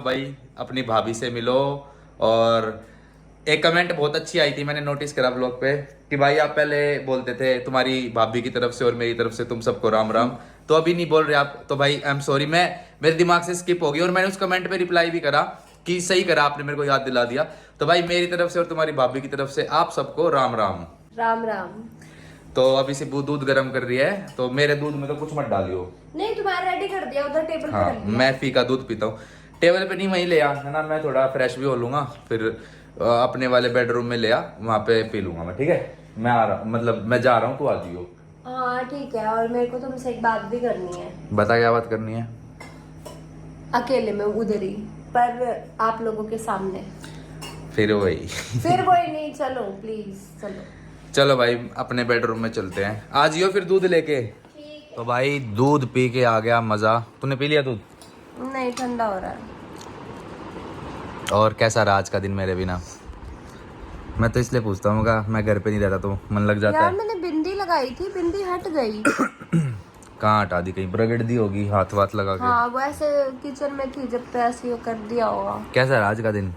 भाई अपनी भाभी से मिलो। और एक कमेंट बहुत अच्छी आई थी, मैंने नोटिस करा ब्लॉग पे कि भाई आप पहले बोलते थे तुम्हारी भाभी की तरफ से और मेरी तरफ से तुम सबको राम राम, तो अभी नहीं बोल रहे आप। तो भाई आई एम सॉरी, मैं मेरे दिमाग से स्किप हो गई और मैंने उस कमेंट पे रिप्लाई भी करा कि सही करा आपने, मेरे को याद दिला दिया। तो भाई मेरी तरफ से और तुम्हारी भाभी की तरफ से आप सबको राम राम। राम राम। तो अभी से दूध गर्म कर रही है, तो मेरे दूध में तो कुछ मत डालियो। नहीं, तुम्हारा रेडी कर दिया, उधर टेबल पे हाँ, रख दिया। मैं फीका दूध पीता हूँ। टेबल पे नहीं, वहीं ले आ, है ना, मैं थोड़ा फ्रेश भी हो लूंगा, फिर अपने वाले बेडरूम में ले आ, वहां पे पी लूंगा मैं। ठीक है, मैं आ रहा, मतलब मैं जा रहा हूँ, तू आ जियो। हाँ ठीक है, और मेरे को तुमसे एक बात भी करनी है। बता क्या बात करनी है। अकेले में उधर ही, पर आप लोगों के सामने। फिर वही फिर वही नहीं, चलो प्लीज चलो। चलो भाई अपने बेडरूम में चलते हैं, आ जियो फिर दूध लेके। ठीक तो भाई दूध पी के आ गया मजा। तूने पी लिया दूध? है। नहीं, ठंडा हो रहा है। और कैसा रहा आज का दिन मेरे बिना? मैं तो इसलिए पूछता हूँ, मैं घर पे नहीं रहता तो मन लग जाता यार है। मैंने बिंदी लगाई थी, बिंदी हट गई। कहाँ हटा दी, कहीं प्रगट दी होगी हाथ वाथ लगा के। हाँ, वो ऐसे किचन में थी जब, तो ऐसे ही वो कर दिया होगा। कैसा रहा आज का दिन?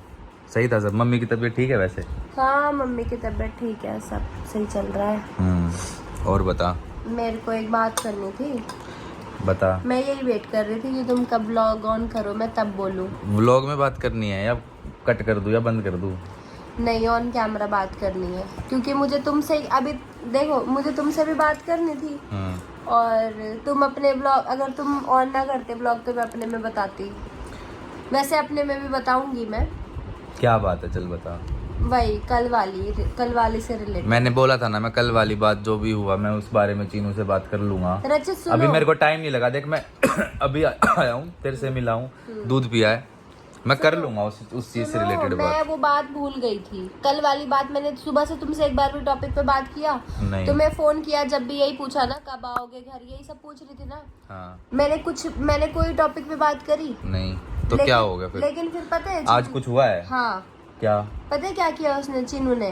सही था सब? मम्मी की तबीयत ठीक है वैसे? हाँ, मम्मी की तबीयत ठीक है, सब सही चल रहा है। और बता। मेरे को एक बात करनी थी। बता। मैं यही वेट कर रही थी कि तुम कब लॉग ऑन करो, मैं तब बोलूं। व्लॉग में बात करनी है या कट कर दूं या बंद कर दूं? नहीं, ऑन कैमरा बात करनी है, क्योंकि मुझे तुमसे अभी, देखो मुझे तुमसे भी बात करनी थी। और तुम अपने ब्लॉग, अगर तुम ऑन ना करते ब्लॉग तो मैं अपने में बताती। वैसे अपने में भी बताऊंगी मैं। क्या बात है, चल बता। वही कल वाली से रिलेटेड। मैंने बोला था ना, मैं कल वाली बात जो भी हुआ मैं उस बारे में चीनू से बात कर लूंगा। रचित सुनो। अभी मेरे को टाइम नहीं लगा, देख मैं अभी आया हूँ, तेरे से मिला हूँ, दूध पिया है, मैं कर लूंगा उस चीज से रिलेटेड मैं बात। वो बात भूल गई थी, कल वाली बात। मैंने सुबह से तुमसे एक बार भी टॉपिक पे बात किया? नहीं। तुम्हें फोन किया जब भी यही पूछा ना, कब आओगे घर, यही सब पूछ रही थी ना। हाँ। मैंने कोई टॉपिक पे बात करी नहीं तो क्या हो गया फिर? लेकिन फिर पता है आज कुछ हुआ है? हाँ। क्या? पता है क्या किया उसने, चिनू ने?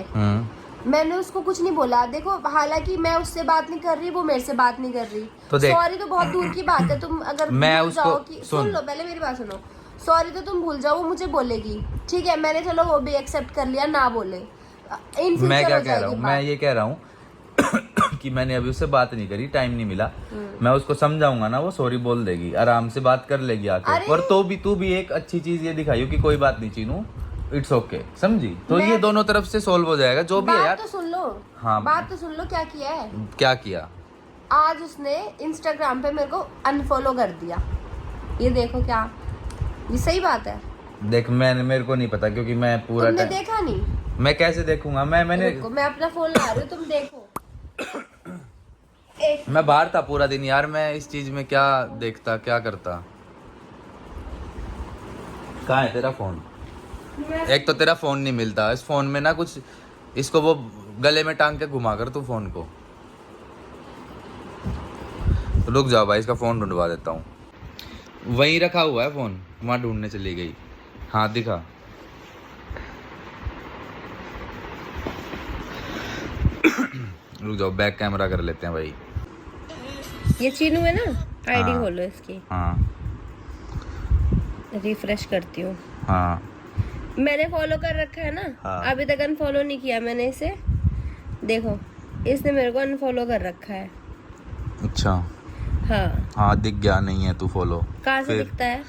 मैंने उसको कुछ नहीं बोला। देखो, हालांकि मैं उससे बात नहीं कर रही, वो मेरे से बात नहीं कर रही, तो देख, सॉरी तो बहुत दूर की बात है। तुम अगर मैं भूल उसको जाओ कि सुन लो, पहले मेरी बात सुनो। सॉरी तो तुम भूल जाओ, वो मुझे बोलेगी, ठीक है, मैंने चलो वो भी एक्सेप्ट कर लिया, ना बोले। मैं क्या कह रहा हूँ, मैं ये कह रहा हूँ कि मैंने अभी उससे बात नहीं करी, टाइम नहीं मिला। मैं उसको समझाऊंगा ना, वो सॉरी बोल देगी, आराम से बात कर लेगी आके। और तू भी एक अच्छी चीज ये दिखाई कि कोई बात नहीं चीनू, इट्स ओके, समझी? तो ये दोनों तरफ से सॉल्व हो जाएगा जो भी है यार। तो सुन लो। हाँ, बात तो सुन लो, क्या किया है। क्या किया? आज उसने इंस्टाग्राम पे मेरे को अनफॉलो कर दिया। ये देखो, क्या ये सही बात है? देख, मेरे को नहीं पता, क्योंकि मैं पूरा तुमने देखा नहीं? मैं कैसे देखूंगा? मैंने मैं अपना फोन ला रही हूँ, तुम देखो। मैं बाहर था पूरा दिन यार, मैं इस चीज में क्या देखता, क्या करता। कहाँ है तेरा फोन? एक तो तेरा फोन नहीं मिलता, इस फोन में ना कुछ, इसको वो गले में टांग के घुमा कर तू फोन को। तो रुक जाओ भाई, इसका फोन ढूंढवा देता हूँ। वहीं रखा हुआ है फोन, वहां ढूंढने चली गई। हाँ दिखा। रुक जाओ, बैक कैमरा कर लेते हैं भाई। ये चीनू है ना, आईडी हाँ। खोलो इसकी। हाँ रिफ्रेश करती हूँ। हाँ मैंने फॉलो कर रखा है ना। हाँ। अभी तक अनफॉलो नहीं किया मैंने इसे। देखो, इसने मेरे को अनफॉलो कर रखा है। अच्छा। हाँ। हाँ दिख गया, नहीं है तू फॉलो। कहाँ से फिर दिखता है?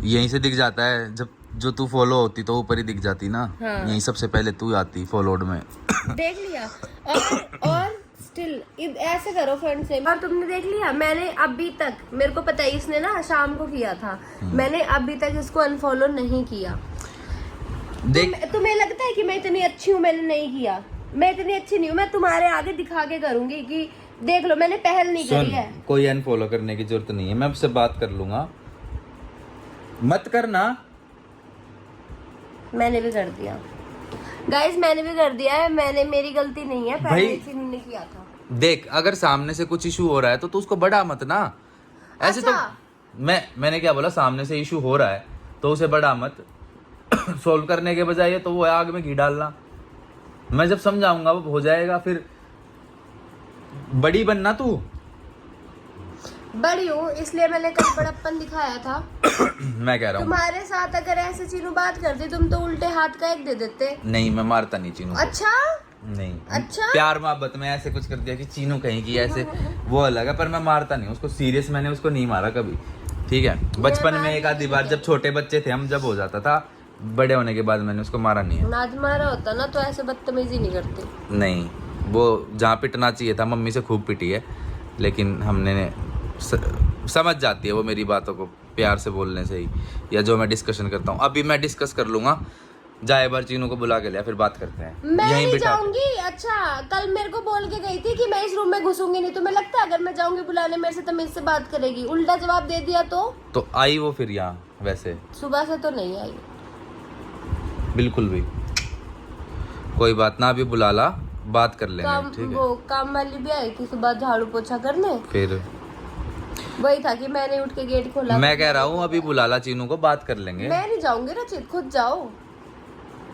यहीं से दिख जाता है, जब जो तू फॉलो होती तो ऊपर ही दिख जाती ना। हाँ। यहीं सबसे पहले तू आती फॉलोड में। देख लिया। और स्टिल ऐसे करो फ्रेंड से। और तुमने देख लिया, मैंने अभी तक, मेरे को पता है इसने ना शाम को किया था, मैंने अभी तक इसको अनफॉलो नहीं किया। देख, तुम्हें लगता है कि मैं इतनी अच्छी हूँ, मैंने नहीं किया? मैं इतनी अच्छी नहीं हूँ, मैं तुम्हारे आगे दिखा के करूंगी कि देख लो मैंने पहल नहीं करी है। कोई अनफॉलो करने की जरूरत नहीं है, मैं उससे बात कर लूंगा, मत करना। मैंने भी कर दिया गाइस, मैंने भी कर दिया है। मेरी गलती नहीं है, पहले चीनू ने किया था। देख, अगर सामने से कुछ इशू हो रहा है तो तू उसको बढ़ा मत ना। ऐसे अच्छा। तो मैंने क्या बोला, सामने से इशू हो रहा है तो उसे बढ़ा मत। सोल्व करने के बजाय तो वो आग में घी डालना। मैं जब समझाऊंगा वो हो जाएगा, फिर बड़ी बनना तू। बड़ी हूँ इसलिए मैंने कल बड़प्पन दिखाया था। मैं कह रहा हूँ तुम्हारे साथ अगर ऐसे चीनू बात करती तुम तो उल्टे हाथ का एक दे देते। नहीं, मैं मारता नहीं चीनू को। अच्छा नहीं, अच्छा प्यार मोहब्बत में ऐसे कुछ कर दिया कि चीनू कहीं की ऐसे, वो अलग है, पर मैं मारता नहीं उसको। सीरियस मैंने उसको नहीं मारा कभी, ठीक है। बचपन में एक आधी बार जब छोटे बच्चे थे हम, जब हो जाता था, बड़े होने के बाद मैंने उसको मारा नहीं है। नाज मारा होता ना तो ऐसे बदतमीजी नहीं करते। नहीं, वो जहाँ पिटना चाहिए था मम्मी से खूब पिटी है, लेकिन हमने समझ जाती है वो मेरी बातों को प्यार से बोलने से ही, या जो मैं डिस्कशन करता हूँ। अभी मैं डिस्कस कर लूंगा, जाए बार चीनू को बुला के लिया, फिर बात करते हैं। मैं नहीं बिठा जाऊंगी। अच्छा कल मेरे को बोल के गई थी कि मैं इस रूम में घुसूंगी नहीं। तुम्हें लगता है अगर मैं जाऊंगी बुलाने मेरे से तमीज से बात करेगी? उल्टा जवाब दे दिया तो आई वो फिर यहाँ? वैसे सुबह से तो नहीं आई बिल्कुल भी। कोई बात ना, अभी बुला ला, बात कर लेंगे, काम ठीक है। वो काम वाली भी आई थी सुबह झाड़ू पोछा करने। फिर वही था कि मैंने उठ के गेट खोला। मैं कह रहा हूँ अभी बुला ला चीनू को, बात कर लेंगे। मैं नहीं जाऊंगी रचित, खुद जाओ।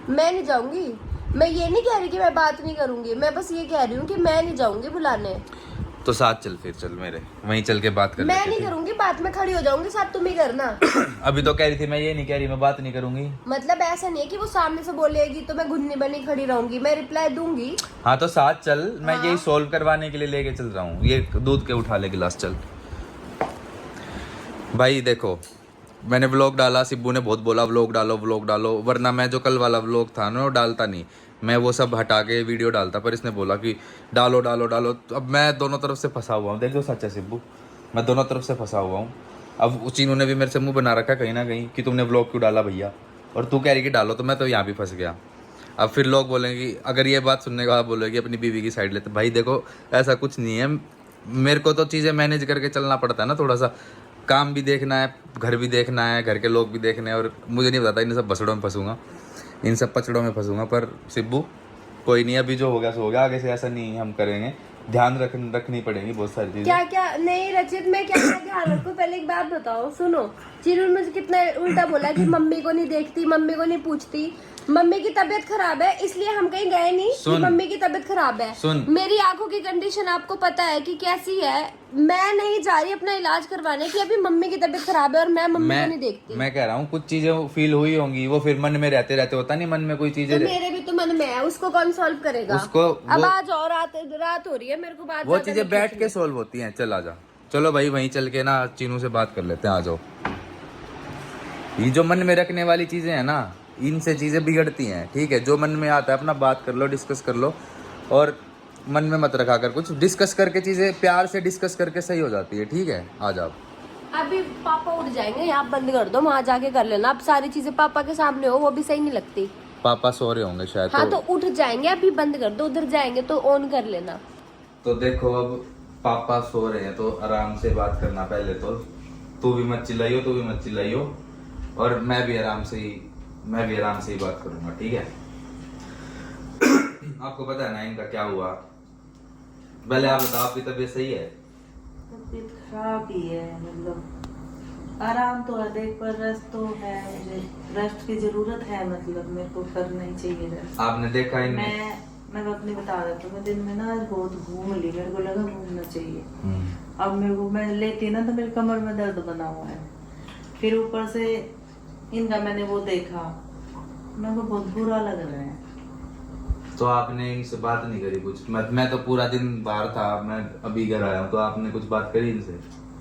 मैं नहीं जाऊंगी। मैं ये नहीं कह रही कि मैं बात नहीं करूंगी, मैं बस ये कह रही हूँ कि मैं नहीं जाऊंगी बुलाने। तो साथ चल, फिर चल मेरे, वहीं चल के बात कर मैं लेते नहीं हैं। करूंगी बात, मैं खड़ी हो जाऊंगी साथ, तुम ही करना। अभी तो कह रही थी, मैं ये नहीं कह रही मैं बात नहीं करूंगी। मतलब ऐसा नहीं है कि वो सामने से बोलेगी तो मैं घुन्नी बनी खड़ी रहूंगी, मैं रिप्लाई दूंगी। हाँ तो साथ चल, मैं हाँ। यही सोल्व करवाने के लिए लेके चल रहा हूँ। ये दूध के उठा ले गिलास, चल। भाई देखो, मैंने व्लॉग डाला, सिब्बू ने बहुत बोला व्लॉग डालो, वरना मैं जो कल वाला व्लॉग था ना वो डालता नहीं, मैं वो सब हटा के वीडियो डालता। पर इसने बोला कि डालो। तो अब मैं दोनों तरफ से फंसा हुआ हूँ। देखो सच है सिब्बू, मैं दोनों तरफ से फंसा हुआ हूँ। अब चीनू ने भी मेरे से मुंह बना रखा कहीं ना कहीं कि तुमने व्लॉग क्यों डाला भैया, और तू कह रही कि डालो, तो मैं तो यहाँ भी फंस गया। अब फिर लोग बोलेंगे, अगर ये बात सुनने के बाद बोलेगी अपनी बीवी की साइड लेते। भाई देखो ऐसा कुछ नहीं है, मेरे को तो चीज़ें मैनेज करके चलना पड़ता है ना। थोड़ा सा काम भी देखना है, घर भी देखना है, घर के लोग भी देखने हैं, और मुझे नहीं पता इन सब बसड़ों में फंसूंगा, इन सब पचड़ों में फंसूंगा। पर सिब्बू कोई नहीं, अभी जो हो गया सो हो गया, आगे से ऐसा नहीं हम करेंगे। ध्यान रखनी पड़ेगी बहुत सारी चीजें। क्या क्या नहीं रचित, मैं क्या क्या ध्यान रखूं? पहले एक बात बताओ, सुनो। चीनू ने मुझे कितना उल्टा बोला कि मम्मी को नहीं देखती, मम्मी को नहीं पूछती, मम्मी की तबीयत खराब है इसलिए हम कहीं गए नहीं कि मम्मी की तबीयत खराब है। सुन, मेरी आंखों की कंडीशन आपको पता है कि कैसी है। मैं नहीं जा रही अपना इलाज करवाने की, अभी मम्मी की तबीयत खराब है और मैं मम्मी को नहीं देखती। मैं कह रहा हूँ कुछ चीजें फील हुई होंगी, वो फिर मन में रहते रहते, होता नहीं मन में कोई चीजें। तो मेरे भी तो मन में है, उसको कौन सॉल्व करेगा? उसको अब आ जाओ, रात हो रही है, मेरे को बात वो चीजें बैठ के सोल्व होती हैं। चल आ जा, चलो भाई वहीं चल के ना चीनू से बात कर लेते हैं, आ जाओ। ये जो मन में रखने वाली चीजें हैं ना, इनसे चीजें बिगड़ती हैं, ठीक है। जो मन में आता है अपना बात कर लो, डिस्कस कर लो, और मन में मत रखा कर कुछ। डिस्कस करके चीजें प्यार से डिस्कस करके सही हो जाती है, ठीक है। आ जाओ। अभी पापा उठ जाएंगे, आप बंद कर दो, वहाँ जाके कर लेना। अब सारी चीजें पापा के सामने हो वो भी सही नहीं लगती। पापा सो रहे होंगे शायद। हाँ तो उठ जाएंगे, अभी बंद कर दो, उधर जाएंगे तो ऑन कर लेना। तो देखो अब पापा सो रहे हैं तो आराम से बात करना। पहले तो तू भी मत चिल्लाइयो, और मैं भी आराम से ही बात करूंगा, ठीक है। आपको पता है ना इनका क्या हुआ? पहले आप बताओ, आपकी तबीयत सही है? तबीयत खराब ही है, मतलब आराम तो है, देख पर रेस्ट तो है, रेस्ट की जरूरत है, मतलब मेरे को करना ही चाहिए रेस्ट। आपने देखा ही नहीं। मैं अपनी बता देता हूँ, मैं दिन में ना आज बहुत घूम ली, मेरे को लगा घूमना चाहिए। अब मेरे को, मैं लेती ना तो मेरी कमर में दर्द बना हुआ है, फिर ऊपर से इनका मैंने वो देखा, मेरे को बहुत बुरा लग रहा है। तो आपने इनसे बात नहीं करी कुछ? मैं तो पूरा दिन बाहर था, मैं अभी घर आया हूँ, तो आपने कुछ बात करी इनसे?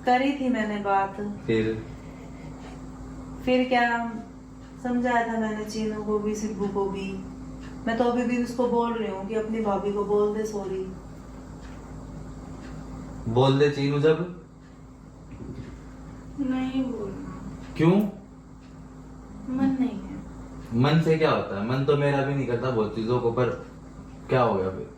करी थी मैंने बात। फिर क्या समझाया था मैंने चीनू को भी, सिब्बू को भी। मैं तो अभी भी उसको बोल रही हूँ कि अपनी भाभी को बोल दे सॉरी। बोल दे चीनू। जब नहीं बोलना। क्यों? मन नहीं है। मन से क्या होता है? मन तो मेरा भी नहीं करता बहुत चीजों को, पर क्या हो गया फिर?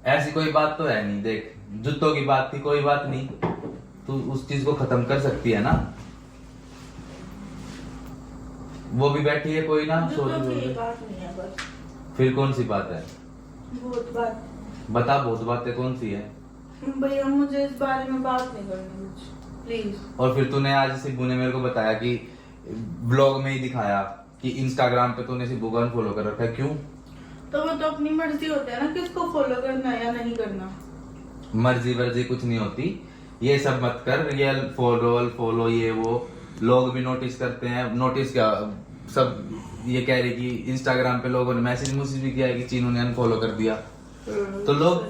ऐसी कोई बात तो है नहीं। देख, जूतों की बात थी, कोई बात नहीं, तू उस चीज को खत्म कर सकती है ना। वो भी बैठी है, कोई ना सॉरी। बात नहीं है बस। फिर कौन सी बात है? बहुत बात। बता, बहुत बातें कौन सी है? भैया मुझे इस बारे में बात नहीं करनी मुझे, प्लीज। और फिर तूने आज सिब्बू ने मेरे को बताया कि ब्लॉग में ही दिखाया कि इंस्टाग्राम पे तूने सिब्बू को अनफॉलो कर रखा है। क्यों? तो वो तो अपनी मर्जी होती है ना किसको फॉलो करना है या नहीं करना। मर्जी वर्जी कुछ नहीं होती, ये सब मत कर। रियल फॉलो ये वो लोग भी नोटिस करते हैं। नोटिस क्या, सब ये कह रहे कि इंस्टाग्राम पे लोगों ने मैसेज भी किया है कि चीनू ने अनफॉलो कर दिया, तो लोग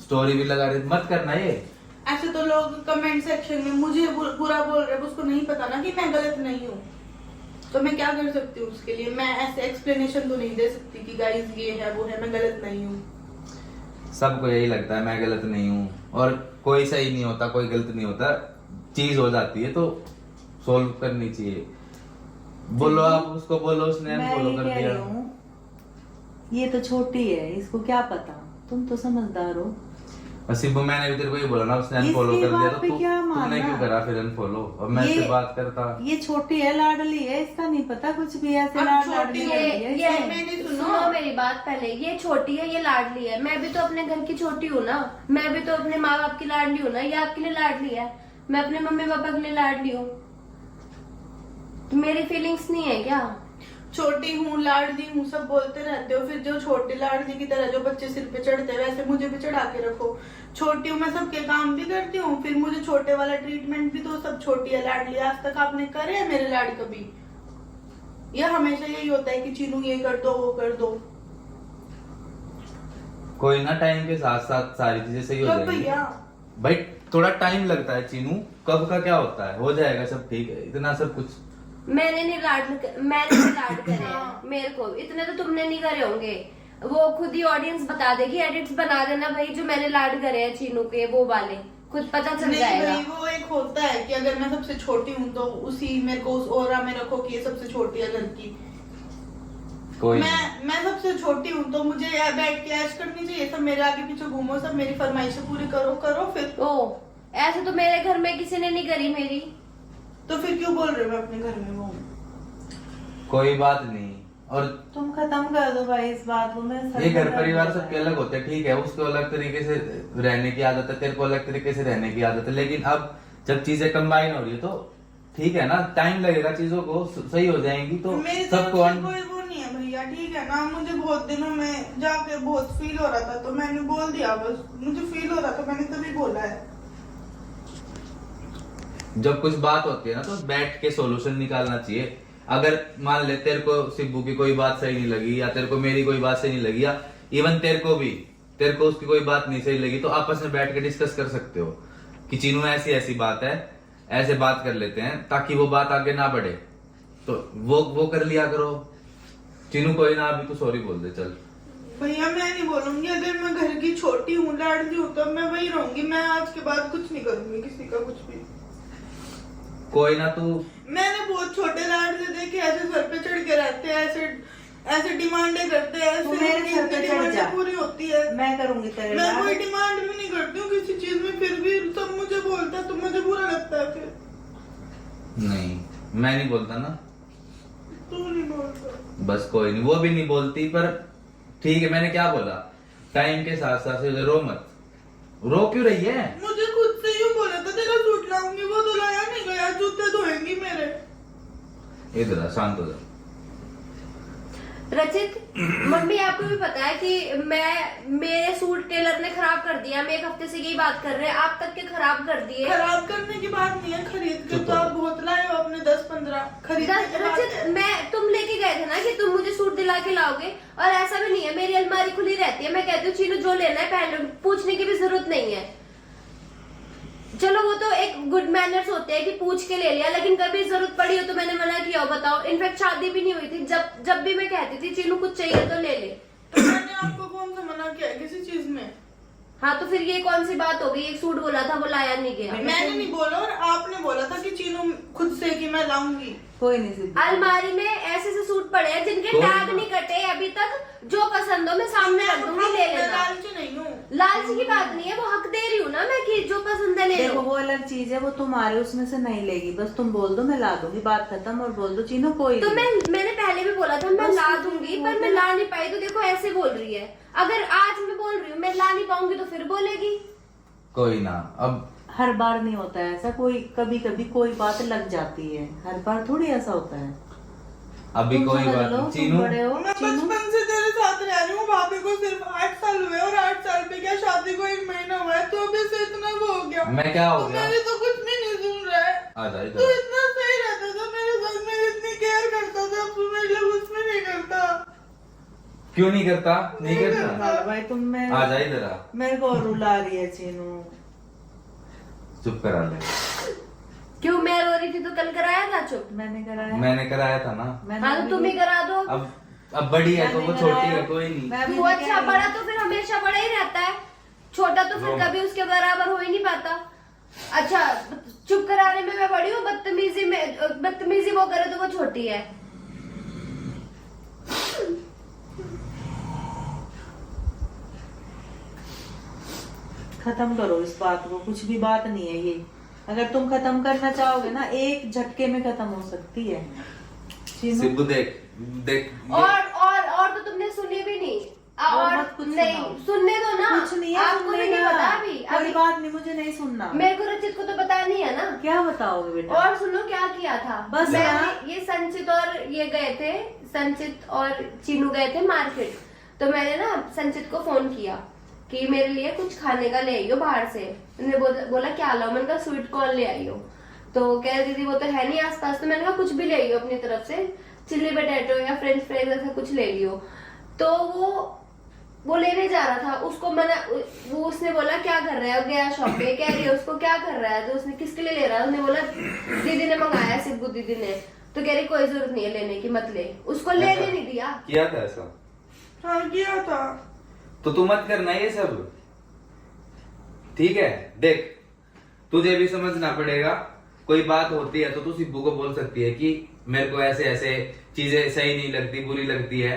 स्टोरी भी लगा रहे। मत करना ये। ऐसे तो लोग कमेंट सेक्शन में मुझे बुरा बोल रहे हैं, उसको नहीं पता ना कि मैं गलत नहीं हूँ, तो मैं क्या कर सकती हूँ उसके लिए। मैं ऐसे एक्सप्लेनेशन तो नहीं दे सकती कि गाइस ये है वो है, मैं गलत नहीं हूँ। सबको यही लगता है मैं गलत नहीं हूँ, और कोई सही नहीं होता, कोई गलत नहीं होता। चीज हो जाती है तो सोल्व करनी चाहिए। बोलो आप उसको, बोलो उसने अनफॉलो कर दिया। ये तो छोटी है, इसको क्या पता, तुम तो समझदार हो। सिब्बू मैंने भी तेरे को ये बोला ना, उसने अनफॉलो कर दिया, तो तुमने क्यों करा फिर अनफॉलो? अब मैं इससे बात करता। ये छोटी है, लाडली है, इसका नहीं पता कुछ भी, ऐसे लाडली है। सुनो मेरी बात पहले, ये छोटी है, ये लाडली है। मैं भी तो अपने घर की छोटी हूँ ना, मैं भी तो अपने माँ बाप की लाडली हूँ ना। ये आपके लिए लाडली है, मैं अपने मम्मी पापा के लिए लाडली हूँ। तो मेरी फीलिंग्स नहीं है क्या? छोटी हूँ, लाडली हूँ, सब बोलते रहते हो, फिर जो छोटी लाडली की तरह जो बच्चे सिर पे चढ़ते हैं वैसे मुझे भी चढ़ा के रखो। छोटी हूँ, मैं सबके काम भी करती हूँ, फिर मुझे छोटे वाला ट्रीटमेंट भी तो सब छोटी है लाडली। आज तक आपने करे है मेरे लाड कभी? ये हमेशा यही होता है कि चीनू ये कर दो वो कर दो। कोई ना, टाइम के साथ साथ सारी चीजें सही हो जाएंगी भैया भाई। थोड़ा टाइम लगता है चीनू, कब का क्या होता है, हो जाएगा सब ठीक है। इतना सब कुछ मैंने नहीं लाड करे हैं। मेरे को इतने तो तुमने नहीं करे होंगे, वो खुद ही ऑडियंस बता देगी। एडिट्स बना देना भाई जो मैंने लाड करे हैं चीनू के, वो वाले खुद पता चल जाएगा। भाई वो एक होता है कि अगर मैं सबसे छोटी हूँ तो उसी मेरे को उस ऑरा में रखो कि ये सबसे छोटी है घर की। कोई मैं सबसे छोटी हूँ तो मुझे बैठ के ऐश करनी चाहिए, सब मेरे आगे पीछे घूमो, सब मेरी फरमाइशें पूरी करो फिर। ओ ऐसे तो मेरे घर में किसी ने नहीं करी मेरी, तो फिर क्यों बोल रहे हो मैं अपने घर में वो? कोई बात नहीं। और तुम खत्म कर दो भाई इस बात को। मैं ये घर परिवार सबके अलग होते हैं, ठीक है। उसको अलग तरीके से रहने की आदत है, तेरे को अलग तरीके से रहने की आदत है, लेकिन अब जब चीजें कंबाइन हो रही है तो ठीक है ना, टाइम लगेगा, चीजों को सही हो जाएंगी तो सबको। कोई वो नहीं है भैया, ठीक है ना। मुझे बहुत दिनों में जाके बहुत फील हो रहा था तो मैंने बोल दिया, बस मुझे फील हो रहा था मैंने तभी बोला है। जब कुछ बात होती है ना तो बैठ के सॉल्यूशन निकालना चाहिए। अगर मान ले तेरे को सिब्बू की कोई बात सही नहीं लगी, या तेरे को मेरी कोई बात सही नहीं लगी, या इवन तेरे को उसकी कोई बात नहीं सही लगी, तो आपस में बैठ के डिस्कस कर सकते हो कि चीनू ऐसी ऐसी बात है, ऐसे बात कर लेते हैं ताकि वो बात आगे ना बढ़े। तो वो कर लिया करो। चीनू कोई ना, अभी तो सॉरी बोल दे चल। भैया मैं नहीं बोलूंगी, अगर मैं घर की छोटी हूँ लाडली हूँ तो मैं वही रहूंगी। मैं आज के बाद कुछ नहीं करूंगी किसी का कुछ भी। कोई ना, तू मैंने बहुत छोटे लाडले देखे ऐसे सर पे चढ़ के रहते हैं, ऐसे डिमांडें करते हैं, डिमांडें पूरी होती है। मैं करूंगी तेरे मैं कोई डिमांड भी नहीं करती हूँ किसी चीज में, फिर भी सब मुझे बोलता है तो मुझे बुरा लगता है। फिर नहीं, मैं नहीं बोलता ना, तू नहीं बोलता। बस कोई नहीं, वो भी नहीं बोलती, पर ठीक है। मैंने क्या बोला, टाइम के साथ साथ रो मत। रो क्यों रही है? मुझे खुद से यूं बोला था तेरा सूट लाऊंगी, वो तो लाया नहीं गया, जूते धोएंगी मेरे। इधर शांत हो जा। रचित, मम्मी आपको भी पता है कि मेरे सूट टेलर ने खराब कर दिया। हम एक हफ्ते से यही बात कर रहे हैं, आप तक के खराब कर दिए। खराब करने की बात नहीं है, खरीद के तो आप बहुत लाए हो अपने 10-15 खरीद। रचित, तुम लेके गए थे ना कि तुम मुझे सूट दिला के लाओगे, और ऐसा भी नहीं है। मेरी अलमारी खुली रहती है, मैं कहती हूँ चीनू जो लेना है पहन लो, पूछने की भी जरूरत नहीं है। चलो वो तो एक गुड मैनर्स होते हैं कि पूछ के ले लिया, लेकिन कभी जरूरत पड़ी हो तो मैंने मना किया हो? बताओ। इनफैक्ट शादी भी नहीं हुई थी, जब भी मैं कहती थी चीनू कुछ चाहिए तो ले ले। तो मैंने आपको कौन सा मना किया किसी चीज में? हाँ तो फिर ये कौन सी बात हो गई? एक सूट बोला था वो लाया नहीं गया। मैंने नहीं बोला, और आपने बोला था कि चीनू खुद से कि मैं लाऊंगी। कोई नहीं। अलमारी में ऐसे से सूट पड़े हैं जिनके टैग नहीं कटे अभी तक। जो पसंद हो मैं सामने रख दूंगी, ले लेना। लालची नहीं हूँ, लालची की बात नहीं है, वो हक दे रही हूँ ना मैं कि जो पसंद है ले लो। देखो वो अलग चीज है, वो तुम्हारे उसमें से नहीं लेगी, बस तुम बोल दो मैं ला दूंगी, बात खत्म। और बोल दो चीनू कोई तो मैंने पहले भी बोला था मैं ला दूंगी, पर मैं ला नहीं पाई। तो देखो ऐसे बोल रही है। अगर आज मैं बोल रही हूँ मैं ला नहीं पाऊंगी तो फिर बोलेगी। कोई ना, अब हर बार नहीं होता है ऐसा, कोई कभी कभी कोई बात लग जाती है, हर बार थोड़ी ऐसा होता है। अभी तुम कोई समझ बात लो, नहीं तुम चीनू। बड़े हो मैं चीनू। बचपन से तेरे साथ रह रही हूँ, भाभी को सिर्फ 8 साल हुए और 8 साल पे क्या शादी को 1 महीना हुआ है, तो अभी से इतना वो हो गया। मैं क्या हो तो गया? मेरी तो कुछ भी नहीं सुन रहा है। आ जा तू इधर। इतना सही रहता था मेरे साथ, मेरी इतनी केयर करता था, अब तू मेरे लिए कुछ भी नहीं करता। क्यों नहीं करता? नहीं करता। हाँ, भाई तुम मैं आ जा इधर आ। मेरे को रुला रही है चीनू। चुप करा ले। क्यों मैं रो रही थी तो कल कराया था चुप? मैंने कराया। मैंने कराया था ना। मैंने हाँ तो अभी- तुम ही करा दो। अब बड़ी है तो मैंने वो छोटी कराया। है, कोई नहीं। मैं अभी तू भी अच्छा कह रही बड़ा हूँ। तो फिर हमेशा बड़ा ही रहता है, छोटा तो फिर रो। कभी उसके बराबर हो ही नहीं पाता। अच्छा चुप कराने में मैं बड़ी हूँ, बदतमीजी वो करे तो वो छोटी है। खत्म करो इस बात को, कुछ भी बात नहीं है ये। अगर तुम खत्म करना चाहोगे ना, एक झटके में खत्म हो सकती है। चीनू, सिब्बू देख देख और तो तुमने सुनी भी नहीं। और मत कुछ नहीं सुनाओ। सुनने दो ना, कुछ नहीं है आपको सुनने भी नहीं का। पता अभी कोई अभी बात नहीं, मुझे नहीं सुनना। मेरे को रचित को तो पता नहीं है ना। क्या बताओगे बेटा? और सुनो क्या किया था। बस मैं यार। ये संचित और ये गए थे, संचित और चीनू गए थे मार्केट। तो मैंने ना संचित को फोन किया कि मेरे लिए कुछ खाने का ले आइयो बाहर से। उन्होंने बोला क्या लाओ? मैंने कहा स्वीट कॉर्न ले आइयो। तो कह रही दीदी वो तो है नहीं आसपास। तो मैंने कहा कुछ भी ले आइयो अपनी तरफ से, चिल्ली पोटैटो या फ्रेंच फ्राइज ऐसा कुछ ले लियो। तो वो लेने जा रहा था, उसको वो उसने बोला क्या कर रहा है? वो गया शॉप पे, कह रही है उसको क्या कर रहा है? तो उसने किसके लिए ले रहा है? उसने बोला दीदी ने मंगाया, सिब्बू दीदी ने। तो कह रही कोई जरूरत नहीं है लेने की, मत ले। उसको लेने नहीं दिया। किया था ऐसा हाँ किया था। तो तू मत करना ये सब, ठीक है? देख तुझे भी समझना पड़ेगा, कोई बात होती है तो तू सिब्बू को बोल सकती है कि मेरे को ऐसे ऐसे चीजें सही नहीं लगती, बुरी लगती है,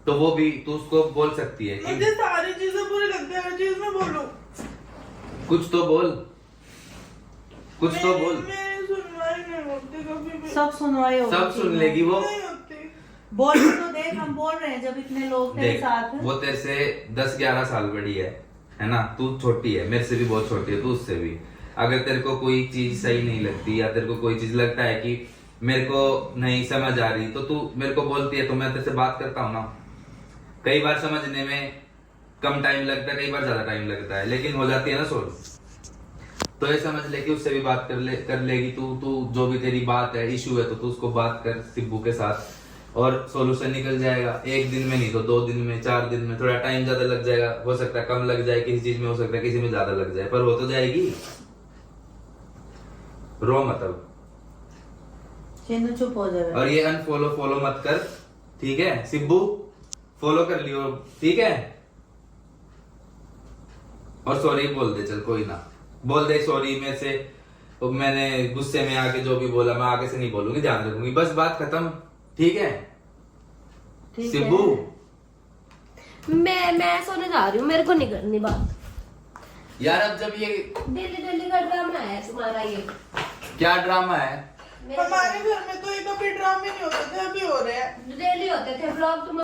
तो वो भी तू उसको बोल सकती है मुझे कि सारी चीजें बुरी लगती है, हर चीज में बोलूं। कुछ तो बोल, कुछ तो बोल। मेरी सुनवाई नहीं होती कभी भी। सब सुनवाई होगी। सब सुन लेगी वो। नहीं होती। बोल तो देख, हम बोल रहे हैं जब इतने लोग तेरे देख साथ। वो तेरे से 10-11 साल बड़ी है ना? तू छोटी है, मेरे से भी बहुत छोटी है, तू उससे भी। अगर तेरे को कोई चीज सही नहीं लगती या तेरे को कोई चीज लगता है कि मेरे को नहीं समझ आ रही, तो तू मेरे को बोलती है, तो मैं तेरे से बात करता हूँ ना। कई बार समझने में कम टाइम लगता है, कई बार ज्यादा टाइम लगता है, लेकिन हो जाती है ना सोल्व। तो ये समझ ले कि उससे भी बात कर लेगी तू जो भी तेरी बात है, इशू है, तो तू उसको बात कर सिब्बू के साथ और सॉल्यूशन निकल जाएगा। 1 दिन में नहीं तो 2 दिन में, 4 दिन में। थोड़ा टाइम ज्यादा लग जाएगा, हो सकता है कम लग जाए किसी चीज में, हो सकता है किसी में ज्यादा लग जाए, पर हो तो जाएगी। रो मत अब। चीनू चुप हो जाए। और ये अनफॉलो फॉलो मत कर, ठीक है? सिब्बू फॉलो कर लियो, ठीक है? और सॉरी बोल दे, चल कोई ना, बोल दे सॉरी मेरे से, तो मैंने गुस्से में आके जो भी बोला मैं आगे से नहीं बोलूंगी, ध्यान रखूंगी, बस बात खत्म, ठीक है? ठीक है। सिब्बू मैं सोने जा रही हूँ, मेरे को नहीं करनी बात। यार अब जब ये दिल्ली का ड्रामा है तुम्हारा ये। क्या ड्रामा है? हमारे घर में तो ये कभी ड्रामे नहीं होते थे, अभी हो रहे हैं। डेली होते थे व्लॉग, तुम